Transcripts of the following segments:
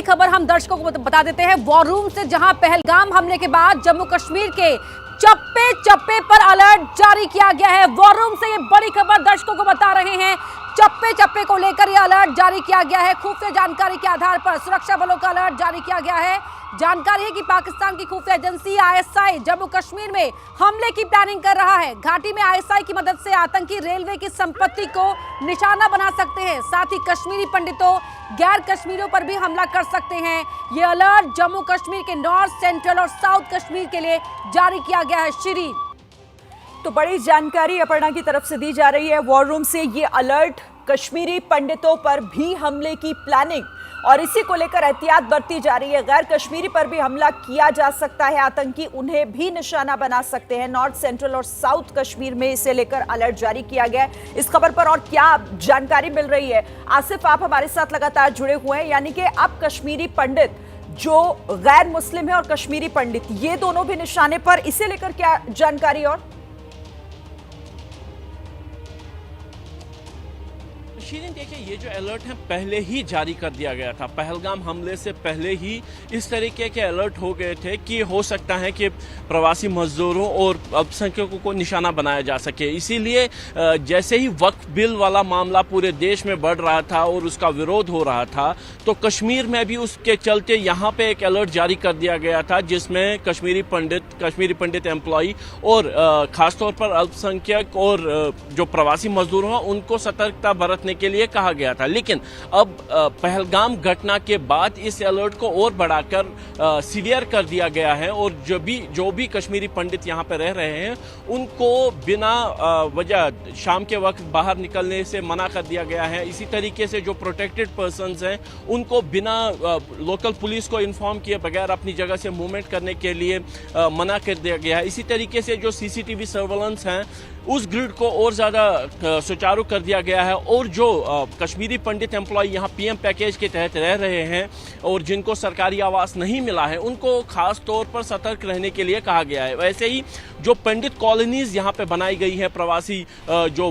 खबर हम दर्शकों को बता देते हैं। वॉर रूम से, जहां पहलगाम हमले के बाद जम्मू कश्मीर के चप्पे चप्पे पर अलर्ट जारी किया गया है। वॉर रूम से ये बड़ी खबर दर्शकों को बता रहे हैं। चप्पे चप्पे को लेकर यह अलर्ट जारी किया गया है। खुफिया जानकारी के आधार पर सुरक्षा बलों का अलर्ट जारी किया गया है। जानकारी है कि पाकिस्तान की खुफिया एजेंसी आईएसआई जम्मू कश्मीर में हमले की प्लानिंग कर रहा है। घाटी में आईएसआई की मदद से आतंकी रेलवे की संपत्ति को निशाना बना सकते हैं। साथ ही कश्मीरी पंडितों, गैर कश्मीरियों पर भी हमला कर सकते हैं। ये अलर्ट जम्मू कश्मीर के नॉर्थ, सेंट्रल और साउथ कश्मीर के लिए जारी किया गया है। श्री तो बड़ी जानकारी अपर्णा की तरफ से दी जा रही है। वॉर रूम से ये अलर्ट, कश्मीरी पंडितों पर भी हमले की प्लानिंग और इसी को लेकर एहतियात बरती जा रही है। गैर कश्मीरी पर भी हमला किया जा सकता है, आतंकी उन्हें भी निशाना बना सकते हैं। नॉर्थ, सेंट्रल और साउथ कश्मीर में इसे लेकर अलर्ट जारी किया गया है। इस खबर पर और क्या जानकारी मिल रही है, आसिफ आप हमारे साथ लगातार जुड़े हुए हैं। यानी कि अब कश्मीरी पंडित जो गैर मुस्लिम है और कश्मीरी पंडित, ये दोनों भी निशाने पर, इसे लेकर क्या जानकारी? और शीरीन देखिए, ये जो अलर्ट है पहले ही जारी कर दिया गया था। पहलगाम हमले से पहले ही इस तरीके के अलर्ट हो गए थे कि हो सकता है कि प्रवासी मजदूरों और अल्पसंख्यकों को निशाना बनाया जा सके। इसीलिए जैसे ही वक्फ बिल वाला मामला पूरे देश में बढ़ रहा था और उसका विरोध हो रहा था, तो कश्मीर में भी उसके चलते यहाँ पे एक अलर्ट जारी कर दिया गया था, जिसमें कश्मीरी पंडित एम्प्लॉई और खासतौर पर अल्पसंख्यक और जो प्रवासी मजदूर हैं उनको सतर्कता बरतने के लिए कहा गया था। लेकिन अब पहलगाम घटना के बाद इस अलर्ट को और बढ़ाकर सीवियर कर दिया गया है और जो भी कश्मीरी पंडित यहाँ पे रह रहे हैं उनको बिना वजह शाम के वक्त बाहर निकलने से मना कर दिया गया है। इसी तरीके से जो प्रोटेक्टेड पर्सन्स हैं उनको बिना लोकल पुलिस को इन्फॉर्म किए बगैर अपनी जगह से मूवमेंट करने के लिए मना कर दिया गया है। इसी तरीके से जो सीसीटीवी सर्वेलेंस हैं उस ग्रिड को और ज़्यादा सुचारू कर दिया गया है। और जो कश्मीरी पंडित एम्प्लॉय यहाँ पीएम पैकेज के तहत रह रहे हैं और जिनको सरकारी आवास नहीं मिला है, उनको खास तौर पर सतर्क रहने के लिए कहा गया है। वैसे ही जो पंडित कॉलोनीज यहाँ पे बनाई गई है प्रवासी जो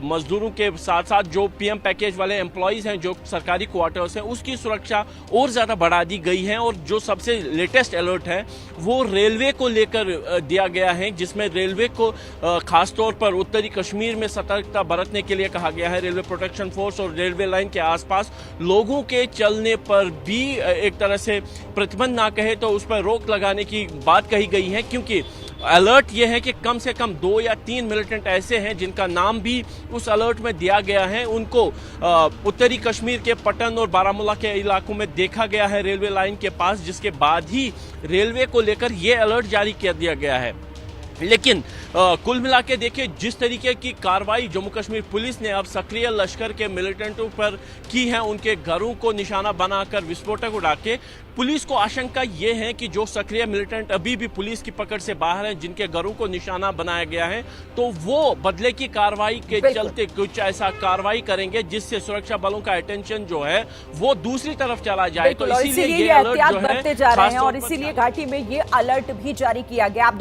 मजदूरों के साथ साथ जो पीएम पैकेज वाले एम्प्लॉयज हैं जो सरकारी क्वार्टर्स हैं, उसकी सुरक्षा और ज़्यादा बढ़ा दी गई है। और जो सबसे लेटेस्ट अलर्ट है वो रेलवे को लेकर दिया गया है, जिसमें रेलवे को खासतौर पर उत्तरी कश्मीर में सतर्कता बरतने के लिए कहा गया है। रेलवे प्रोटेक्शन फोर्स और रेलवे लाइन के आसपास लोगों के चलने पर भी एक तरह से प्रतिबंध ना कहे तो उस पर रोक लगाने की बात कही गई है, क्योंकि अलर्ट यह है कि कम से कम 2 या 3 मिलिटेंट ऐसे हैं जिनका नाम भी उस अलर्ट में दिया गया है। उनको उत्तरी कश्मीर के पटन और बारामूला के इलाकों में देखा गया है रेलवे लाइन के पास, जिसके बाद ही रेलवे को लेकर यह अलर्ट जारी कर दिया गया है। लेकिन कुल मिला के देखिए, जिस तरीके की कार्रवाई जम्मू कश्मीर पुलिस ने अब सक्रिय लश्कर के मिलिटेंटों पर की है, उनके घरों को निशाना बनाकर विस्फोटक उड़ा के, पुलिस को आशंका ये है कि जो सक्रिय मिलिटेंट अभी भी पुलिस की पकड़ से बाहर हैं, जिनके घरों को निशाना बनाया गया है, तो वो बदले की कार्रवाई के चलते कुछ ऐसा कार्रवाई करेंगे जिससे सुरक्षा बलों का अटेंशन जो है वो दूसरी तरफ चला जाए। तो इसीलिए ये अलर्ट जो है बरते जा रहे हैं और इसीलिए घाटी में ये अलर्ट भी जारी किया गया। आप